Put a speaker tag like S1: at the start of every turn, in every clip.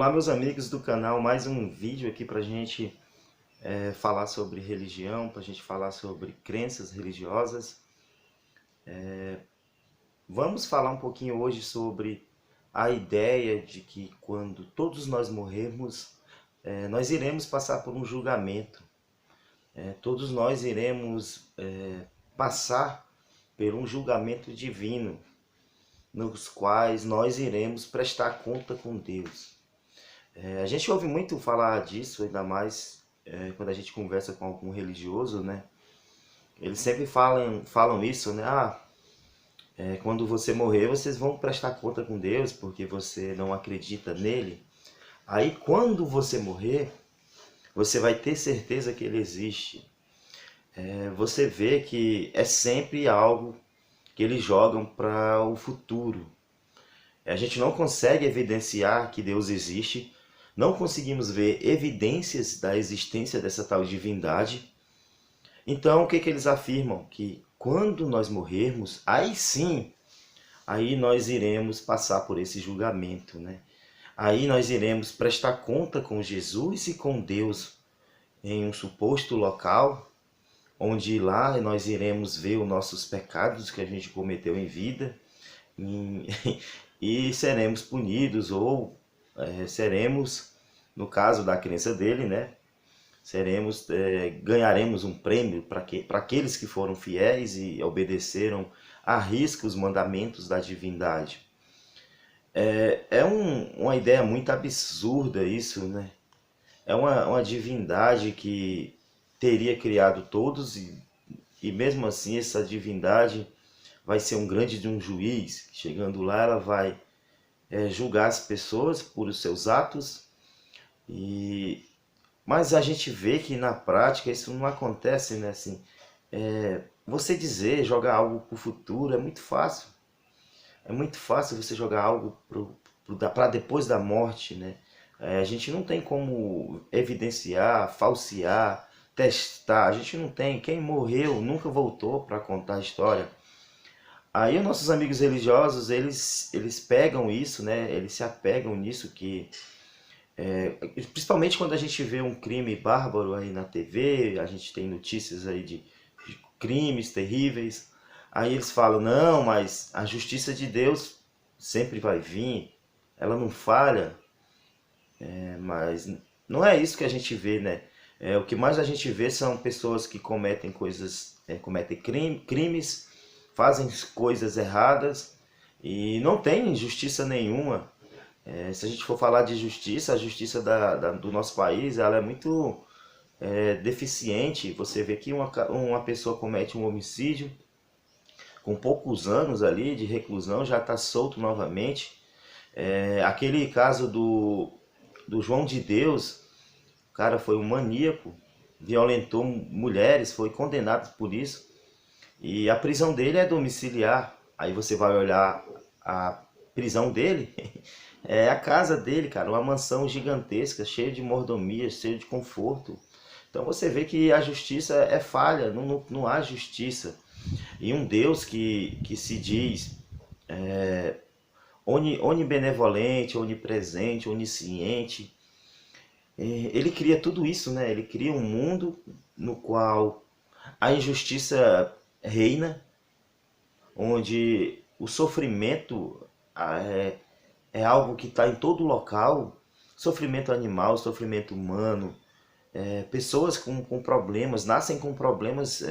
S1: Olá, meus amigos do canal, mais um vídeo aqui para a gente falar sobre religião, para a gente falar sobre crenças religiosas. Vamos falar um pouquinho hoje sobre a ideia de que quando todos nós morrermos, nós iremos passar por um julgamento. Todos nós iremos passar por um julgamento divino, nos quais nós iremos prestar conta com Deus. A gente ouve muito falar disso, ainda mais quando a gente conversa com algum religioso, né? Eles sempre falam isso, né? Quando você morrer, vocês vão prestar conta com Deus, porque você não acredita nele. Aí, quando você morrer, você vai ter certeza que ele existe. Você vê que é sempre algo que eles jogam para o futuro. A gente não consegue evidenciar que Deus existe, não conseguimos ver evidências da existência dessa tal divindade. Então, o que eles afirmam? Que quando nós morrermos, aí sim, aí nós iremos passar por esse julgamento, né? Aí nós iremos prestar conta com Jesus e com Deus em um suposto local, onde lá nós iremos ver os nossos pecados que a gente cometeu em vida e seremos punidos ou seremos, no caso da crença dele, né? Ganharemos um prêmio para aqueles que foram fiéis e obedeceram à risca os mandamentos da divindade. Uma ideia muito absurda isso, né? É uma divindade que teria criado todos e mesmo assim essa divindade vai ser um grande de um juiz. Chegando lá, ela vai julgar as pessoas por os seus atos. Mas a gente vê que na prática isso não acontece, né? Assim, você jogar algo para o futuro é muito fácil. É muito fácil você jogar algo para depois da morte, né? A gente não tem como evidenciar, falsear, testar. A gente não tem. Quem morreu nunca voltou para contar a história. Aí os nossos amigos religiosos, eles pegam isso, né? Eles se apegam nisso principalmente quando a gente vê um crime bárbaro aí na TV, a gente tem notícias aí de crimes terríveis. Aí eles falam, não, mas a justiça de Deus sempre vai vir, ela não falha. Mas não é isso que a gente vê, né? O que mais a gente vê são pessoas que cometem crimes, fazem coisas erradas e não tem justiça nenhuma. Se a gente for falar de justiça, a justiça do nosso país ela é muito deficiente. Você vê que uma pessoa comete um homicídio, com poucos anos ali de reclusão, já está solto novamente. Aquele caso do João de Deus, o cara foi um maníaco, violentou mulheres, foi condenado por isso. E a prisão dele é domiciliar. Aí você vai olhar a prisão dele, é a casa dele, cara, uma mansão gigantesca, cheia de mordomias, cheia de conforto. Então você vê que a justiça é falha, não há justiça. E um Deus que se diz onibenevolente, onipresente, onisciente, ele cria tudo isso, né? Ele cria um mundo no qual a injustiça reina, onde o sofrimento é algo que está em todo local, sofrimento animal, sofrimento humano, pessoas com problemas, nascem com problemas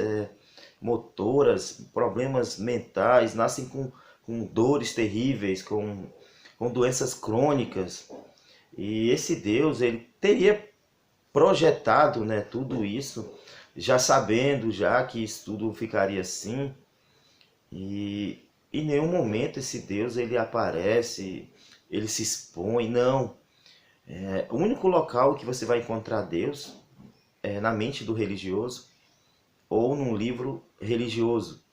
S1: motoras, problemas mentais, nascem com dores terríveis, com doenças crônicas. E esse Deus, ele teria projetado, né, tudo isso, já sabendo já que isso tudo ficaria assim. E em nenhum momento esse Deus ele aparece, ele se expõe, não. O único local que você vai encontrar Deus é na mente do religioso ou num livro religioso.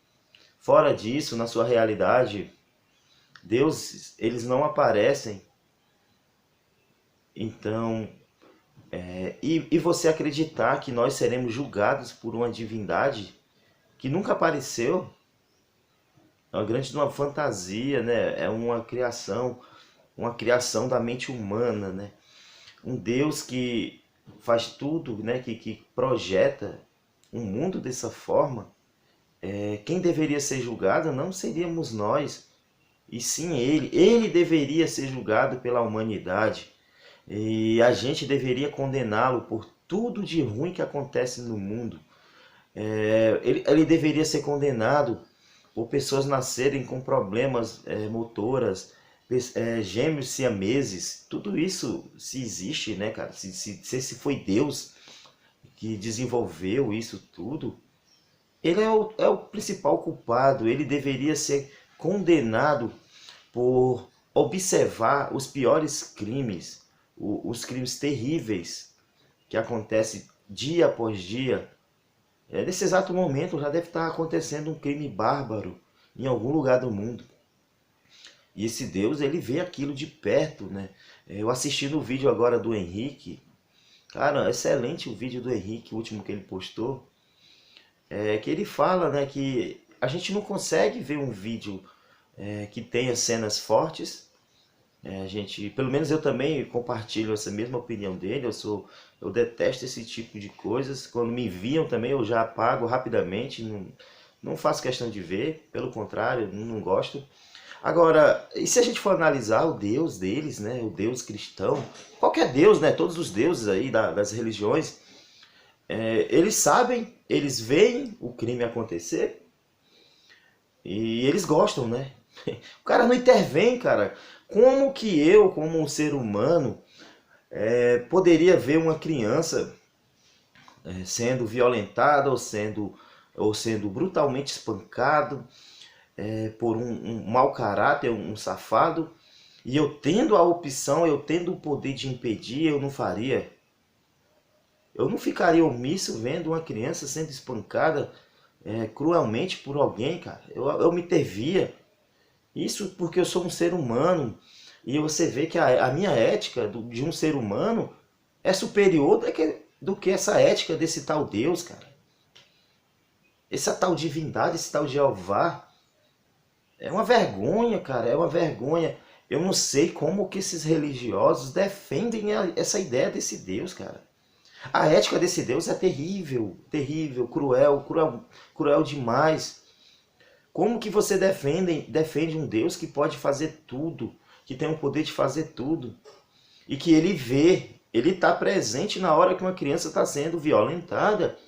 S1: Fora disso, na sua realidade, Deus, eles não aparecem. Então, e você acreditar que nós seremos julgados por uma divindade que nunca apareceu, é uma fantasia, né? É uma criação da mente humana, né? um Deus que faz tudo, né, que projeta um mundo dessa forma, quem deveria ser julgado não seríamos nós, e sim ele. Ele deveria ser julgado pela humanidade. E a gente deveria condená-lo por tudo de ruim que acontece no mundo. Ele deveria ser condenado por pessoas nascerem com problemas motoras, gêmeos siameses. Tudo isso, se existe, né, cara? Se foi Deus que desenvolveu isso tudo, ele é o principal culpado. Ele deveria ser condenado por observar os piores crimes, os crimes terríveis que acontecem dia após dia. Nesse exato momento já deve estar acontecendo um crime bárbaro em algum lugar do mundo. E esse Deus, ele vê aquilo de perto, né? Eu assisti no vídeo agora do Henrique. Cara, excelente o vídeo do Henrique, o último que ele postou. Que ele fala, né, que a gente não consegue ver um vídeo que tenha cenas fortes. Pelo menos eu também compartilho essa mesma opinião dele. Eu detesto esse tipo de coisas. Quando me enviam também eu já apago rapidamente. Não faço questão de ver, pelo contrário, não gosto. Agora, e se a gente for analisar o Deus deles, né, o Deus cristão, qualquer Deus, né, todos os deuses aí das religiões, eles sabem, eles veem o crime acontecer e eles gostam, né? O cara não intervém, cara. Como que eu, como um ser humano, poderia ver uma criança sendo violentada ou sendo brutalmente espancado por um mau caráter, um safado, e eu tendo a opção, eu tendo o poder de impedir, eu não faria? Eu não ficaria omisso vendo uma criança sendo espancada cruelmente por alguém, cara. Eu me intervia. Isso porque eu sou um ser humano. E você vê que a minha ética de um ser humano é superior do que essa ética desse tal Deus, cara. Essa tal divindade, esse tal Jeová. É uma vergonha, cara. É uma vergonha. Eu não sei como que esses religiosos defendem essa ideia desse Deus, cara. A ética desse Deus é terrível, terrível, cruel, cruel, cruel demais. Como que você defende um Deus que pode fazer tudo, que tem o poder de fazer tudo, e que ele vê, ele está presente na hora que uma criança está sendo violentada,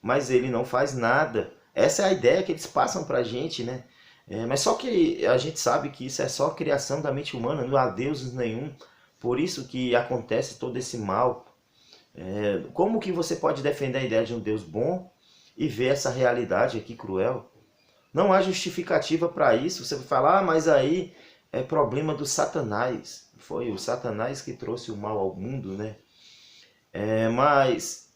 S1: mas ele não faz nada. Essa é a ideia que eles passam para a gente, né? Mas só que a gente sabe que isso é só criação da mente humana, não há Deus nenhum. Por isso que acontece todo esse mal. Como que você pode defender a ideia de um Deus bom e ver essa realidade aqui cruel? Não há justificativa para isso. Você vai falar, mas aí é problema do Satanás. Foi o Satanás que trouxe o mal ao mundo, né? Mas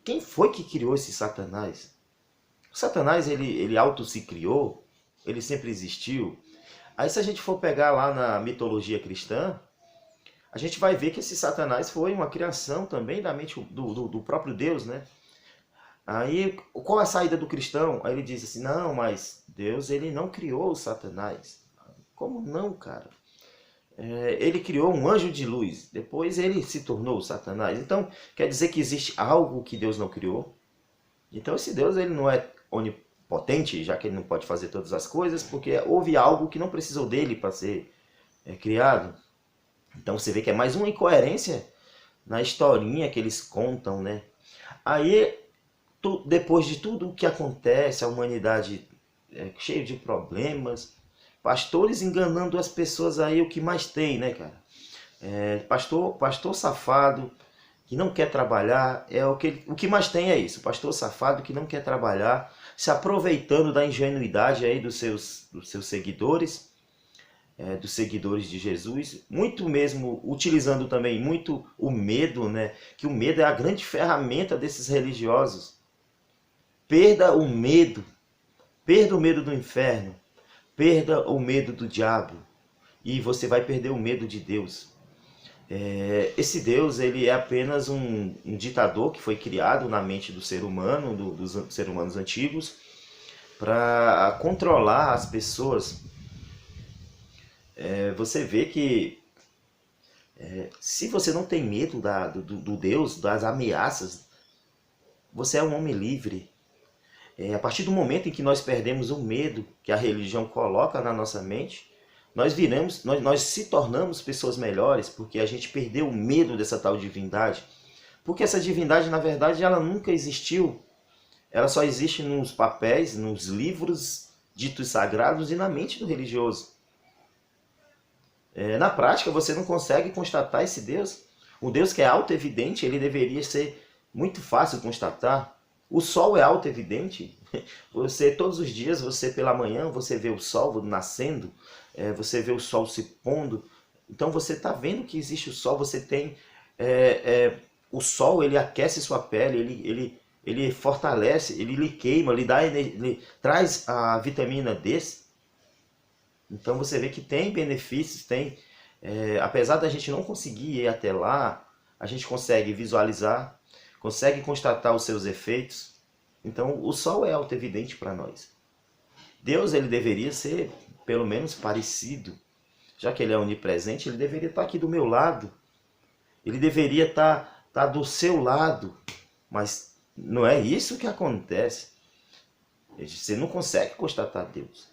S1: quem foi que criou esse Satanás? O Satanás, ele auto se criou? Ele sempre existiu? Aí se a gente for pegar lá na mitologia cristã, a gente vai ver que esse Satanás foi uma criação também da mente do próprio Deus, né? Aí, qual é a saída do cristão? Aí ele diz assim, não, mas Deus, ele não criou o Satanás. Como não, cara? Ele criou um anjo de luz, depois ele se tornou o Satanás. Então, quer dizer que existe algo que Deus não criou? Então, esse Deus, ele não é onipotente, já que ele não pode fazer todas as coisas, porque houve algo que não precisou dele para ser criado. Então, você vê que é mais uma incoerência na historinha que eles contam, né? Aí, depois de tudo o que acontece, a humanidade cheia de problemas, pastores enganando as pessoas aí, o que mais tem, né, cara? Pastor safado que não quer trabalhar, o que mais tem é isso, pastor safado que não quer trabalhar, se aproveitando da ingenuidade aí dos seus seguidores, dos seguidores de Jesus, muito mesmo utilizando também muito o medo, né? Que o medo é a grande ferramenta desses religiosos. Perda o medo do inferno, perda o medo do diabo e você vai perder o medo de Deus. Esse Deus, ele é apenas um ditador que foi criado na mente do ser humano, dos seres humanos antigos, para controlar as pessoas. Você vê que Se você não tem medo do Deus, das ameaças, você é um homem livre. A partir do momento em que nós perdemos o medo que a religião coloca na nossa mente, nós se tornamos pessoas melhores, porque a gente perdeu o medo dessa tal divindade. Porque essa divindade, na verdade, ela nunca existiu. Ela só existe nos papéis, nos livros ditos sagrados e na mente do religioso. Na prática, você não consegue constatar esse Deus. O Deus que é auto-evidente, ele deveria ser muito fácil constatar. O sol é auto-evidente. Todos os dias, pela manhã, você vê o sol nascendo, você vê o sol se pondo. Então você está vendo que existe o sol, você tem... o sol, ele aquece sua pele, ele fortalece, ele lhe queima, ele traz a vitamina D. Então você vê que tem benefícios, apesar da gente não conseguir ir até lá, a gente consegue visualizar, consegue constatar os seus efeitos. Então o sol é auto-evidente para nós. Deus, ele deveria ser pelo menos parecido. Já que ele é onipresente, ele deveria estar aqui do meu lado. Ele deveria estar do seu lado. Mas não é isso que acontece. Você não consegue constatar Deus.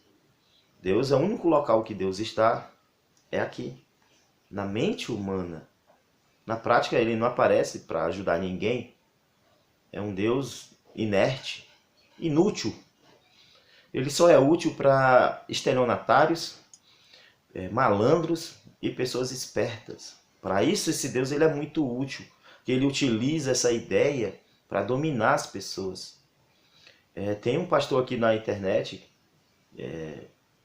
S1: Deus é o único local que Deus está, é aqui, na mente humana. Na prática, ele não aparece para ajudar ninguém. É um Deus inerte, inútil. Ele só é útil para estelionatários, malandros e pessoas espertas. Para isso, esse Deus ele é muito útil, que ele utiliza essa ideia para dominar as pessoas. Tem um pastor aqui na internet,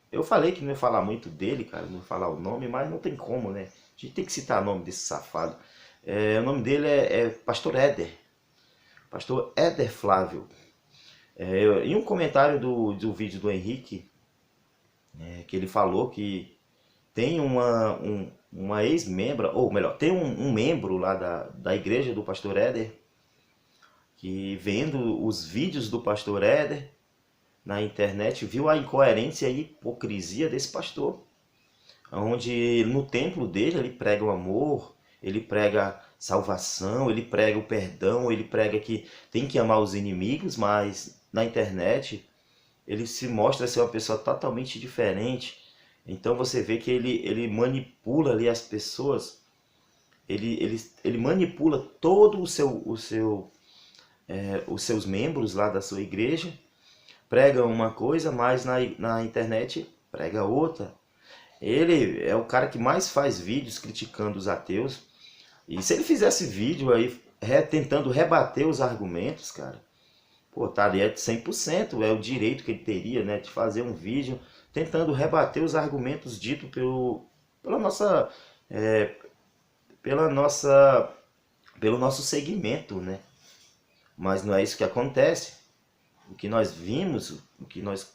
S1: eu falei que não ia falar muito dele, cara, não ia falar o nome, mas não tem como, né? A gente tem que citar o nome desse safado. O nome dele é Pastor Éder. Pastor Éder Flávio. Em um comentário do vídeo do Henrique, que ele falou que tem uma ex-membra, ou melhor, tem um membro lá da igreja do Pastor Éder, que vendo os vídeos do Pastor Éder na internet, viu a incoerência e a hipocrisia desse pastor. Onde no templo dele ele prega o amor, ele prega salvação, ele prega o perdão, ele prega que tem que amar os inimigos, mas na internet ele se mostra ser uma pessoa totalmente diferente. Então você vê que ele manipula ali as pessoas, ele manipula todo os seus membros lá da sua igreja, prega uma coisa, mas na internet prega outra. Ele é o cara que mais faz vídeos criticando os ateus. E se ele fizesse vídeo aí tentando rebater os argumentos, cara, pô, estaria 100%, é o direito que ele teria, né, de fazer um vídeo tentando rebater os argumentos ditos pela nossa, pelo nosso segmento, né? Mas não é isso que acontece. O que nós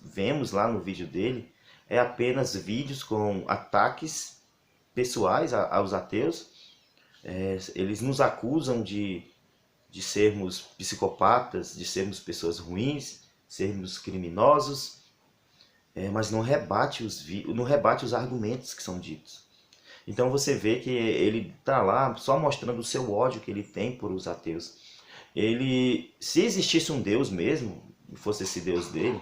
S1: vemos lá no vídeo dele é apenas vídeos com ataques pessoais aos ateus. Eles nos acusam de sermos psicopatas, de sermos pessoas ruins, sermos criminosos, mas não rebate os argumentos que são ditos. Então você vê que ele está lá só mostrando o seu ódio que ele tem por os ateus. Se existisse um Deus mesmo, fosse esse Deus dele,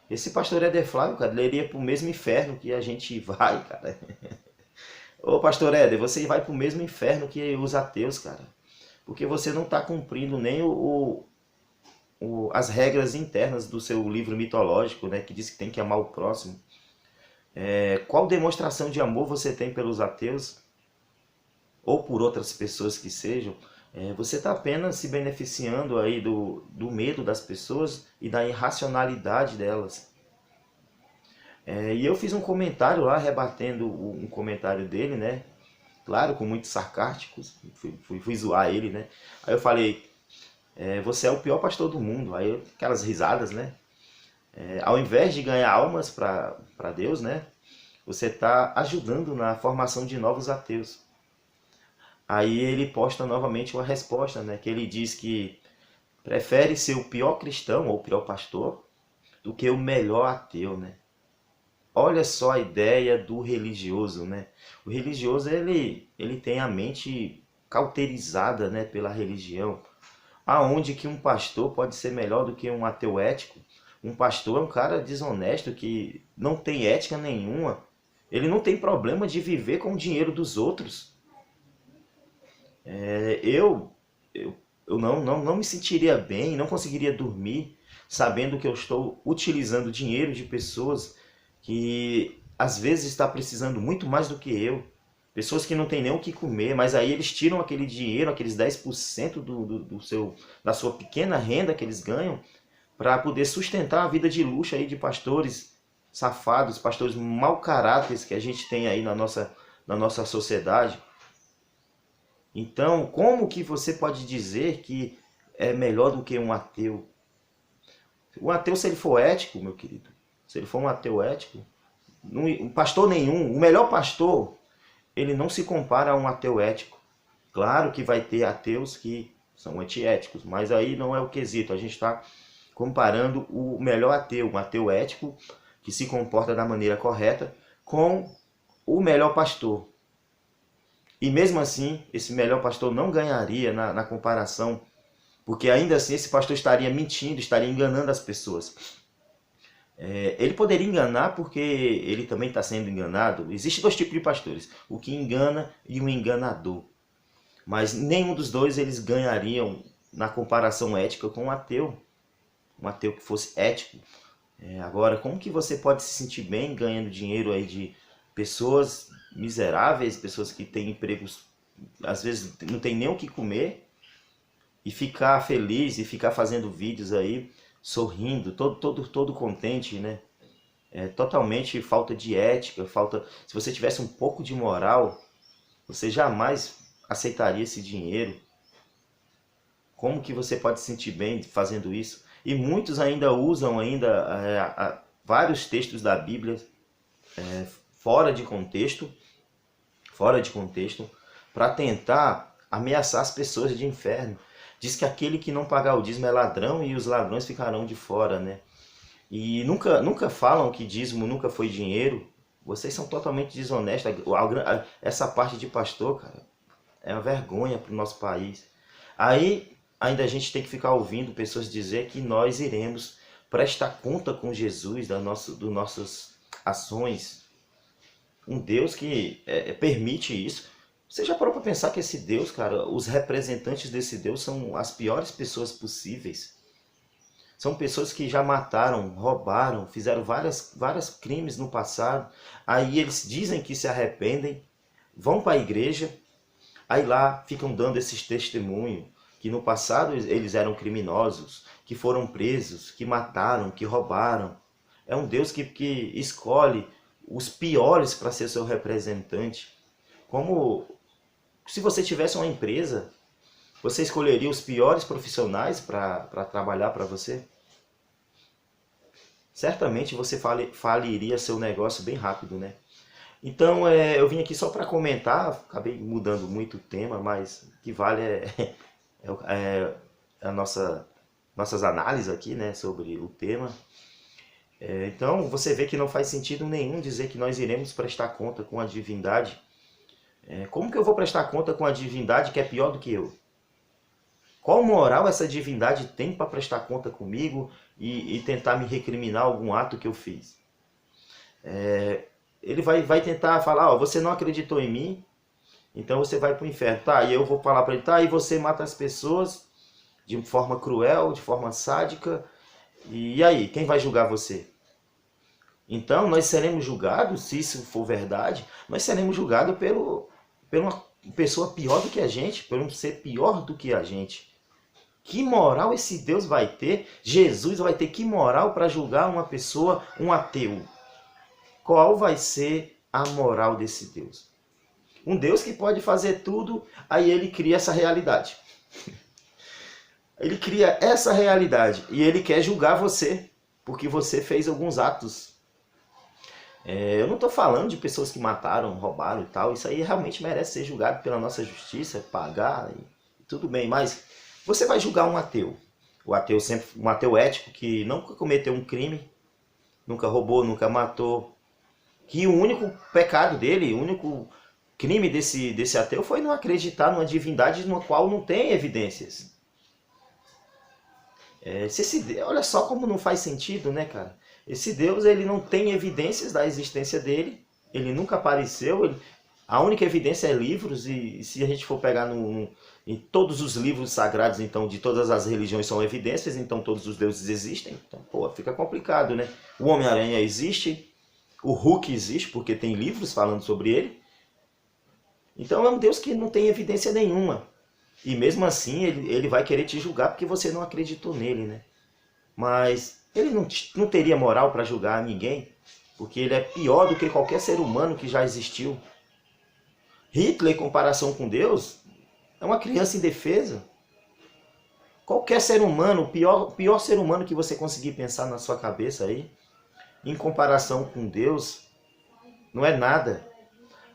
S1: esse pastor Éder Flávio, cara, ele iria para o mesmo inferno que a gente vai, cara. Ô pastor Éder, você vai para o mesmo inferno que os ateus, cara. Porque você não está cumprindo nem as regras internas do seu livro mitológico, né, que diz que tem que amar o próximo. Qual demonstração de amor você tem pelos ateus? Ou por outras pessoas que sejam? Você está apenas se beneficiando aí do medo das pessoas e da irracionalidade delas. E eu fiz um comentário lá, rebatendo um comentário dele, né? Claro, com muitos sarcásticos, fui zoar ele, né? Aí eu falei, você é o pior pastor do mundo. Aí aquelas risadas, né? Ao invés de ganhar almas para Deus, né? Você está ajudando na formação de novos ateus. Aí ele posta novamente uma resposta, né? Que ele diz que prefere ser o pior cristão ou o pior pastor do que o melhor ateu, né? olha só a ideia do religioso, né? O religioso, ele tem a mente cauterizada, né, pela religião. Aonde que um pastor pode ser melhor do que um ateu ético? Um pastor é um cara desonesto que não tem ética nenhuma. Ele não tem problema de viver com o dinheiro dos outros. É, eu não me sentiria bem, não conseguiria dormir sabendo que eu estou utilizando dinheiro de pessoas que às vezes está precisando muito mais do que eu. Pessoas que não têm nem o que comer, mas aí eles tiram aquele dinheiro, aqueles 10% da sua pequena renda que eles ganham, para poder sustentar a vida de luxo aí de pastores safados, pastores mau caráteres que a gente tem aí na nossa sociedade. Então, como que você pode dizer que é melhor do que um ateu? O ateu, se ele for ético, meu querido, se ele for um ateu ético, um pastor nenhum, o melhor pastor, ele não se compara a um ateu ético. Claro que vai ter ateus que são antiéticos, mas aí não é o quesito. A gente está comparando o melhor ateu, um ateu ético, que se comporta da maneira correta, com o melhor pastor. E mesmo assim, esse melhor pastor não ganharia na comparação, porque ainda assim esse pastor estaria mentindo, estaria enganando as pessoas. Ele poderia enganar porque ele também está sendo enganado. Existem dois tipos de pastores, o que engana e o enganador. Mas nenhum dos dois eles ganhariam na comparação ética com um ateu que fosse ético. Agora, como que você pode se sentir bem ganhando dinheiro aí de pessoas miseráveis, pessoas que têm empregos, às vezes não tem nem o que comer, e ficar feliz e ficar fazendo vídeos aí, sorrindo, todo contente, né? É totalmente falta de ética, falta. Se você tivesse um pouco de moral, você jamais aceitaria esse dinheiro. Como que você pode se sentir bem fazendo isso? E muitos ainda usam vários textos da Bíblia fora de contexto, para tentar ameaçar as pessoas de inferno. Diz que aquele que não pagar o dízimo é ladrão e os ladrões ficarão de fora, né? E nunca falam que dízimo nunca foi dinheiro. Vocês são totalmente desonestos. Essa parte de pastor, cara, é uma vergonha para o nosso país. Aí ainda a gente tem que ficar ouvindo pessoas dizer que nós iremos prestar conta com Jesus das nossas ações. Um Deus que permite isso. Você já parou para pensar que esse Deus, cara, os representantes desse Deus são as piores pessoas possíveis? São pessoas que já mataram, roubaram, fizeram vários crimes no passado. Aí eles dizem que se arrependem, vão para a igreja, aí lá ficam dando esses testemunhos que no passado eles eram criminosos, que foram presos, que mataram, que roubaram. É um Deus que escolhe os piores para ser seu representante. Como se você tivesse uma empresa, você escolheria os piores profissionais para trabalhar para você? Certamente você faliria seu negócio bem rápido, né? Então, eu vim aqui só para comentar, acabei mudando muito o tema, mas o que vale a nossas análises aqui, né, sobre o tema. Então, você vê que não faz sentido nenhum dizer que nós iremos prestar conta com a divindade. Como que eu vou prestar conta com a divindade que é pior do que eu? Qual moral essa divindade tem para prestar conta comigo e tentar me recriminar algum ato que eu fiz? Ele vai tentar falar, ó, você não acreditou em mim, então você vai para o inferno. Tá, e eu vou falar para ele, tá, e você mata as pessoas de forma cruel, de forma sádica, e aí, quem vai julgar você? Então, nós seremos julgados, se isso for verdade, nós seremos julgados por uma pessoa pior do que a gente, por um ser pior do que a gente. Que moral esse Deus vai ter? Jesus vai ter que moral para julgar uma pessoa, um ateu? Qual vai ser a moral desse Deus? Um Deus que pode fazer tudo, aí ele cria essa realidade. Ele cria essa realidade e ele quer julgar você, porque você fez alguns atos. Eu não estou falando de pessoas que mataram, roubaram e tal, isso aí realmente merece ser julgado pela nossa justiça, pagar e tudo bem, mas você vai julgar um ateu. Um ateu ético que nunca cometeu um crime, nunca roubou, nunca matou, Que o único pecado dele, o único crime desse ateu foi não acreditar numa divindade no qual não tem evidências. Olha só como não faz sentido, né, cara? Esse Deus, ele não tem evidências da existência dele, ele nunca apareceu, a única evidência é livros, e se a gente for pegar em todos os livros sagrados, então, de todas as religiões são evidências, então todos os deuses existem, então, pô, fica complicado, né? O Homem-Aranha existe, o Hulk existe, porque tem livros falando sobre ele, então é um Deus que não tem evidência nenhuma. E mesmo assim ele vai querer te julgar porque você não acreditou nele, né? Mas ele não teria moral para julgar ninguém, porque ele é pior do que qualquer ser humano que já existiu. Hitler, em comparação com Deus, é uma criança indefesa. Qualquer ser humano, o pior ser humano que você conseguir pensar na sua cabeça aí, em comparação com Deus, não é nada.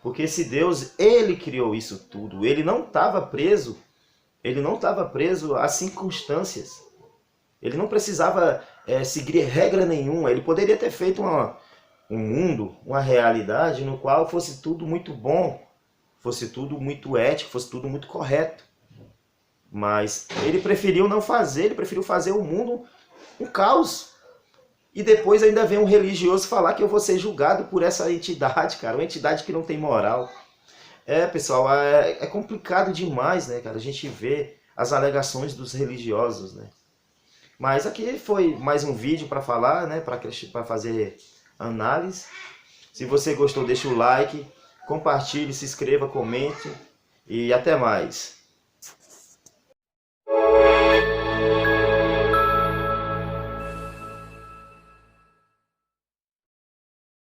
S1: Porque esse Deus, ele criou isso tudo. Ele não estava preso às circunstâncias. Ele não precisava seguir regra nenhuma. Ele poderia ter feito um mundo, uma realidade no qual fosse tudo muito bom, fosse tudo muito ético, fosse tudo muito correto. Mas ele preferiu não fazer, ele preferiu fazer o mundo um caos. E depois ainda vem um religioso falar que eu vou ser julgado por essa entidade, cara, uma entidade que não tem moral. Pessoal, é complicado demais, né, cara, a gente vê as alegações dos religiosos, né. Mas aqui foi mais um vídeo para falar, né, para fazer análise. Se você gostou, deixa o like, compartilhe, se inscreva, comente e até mais.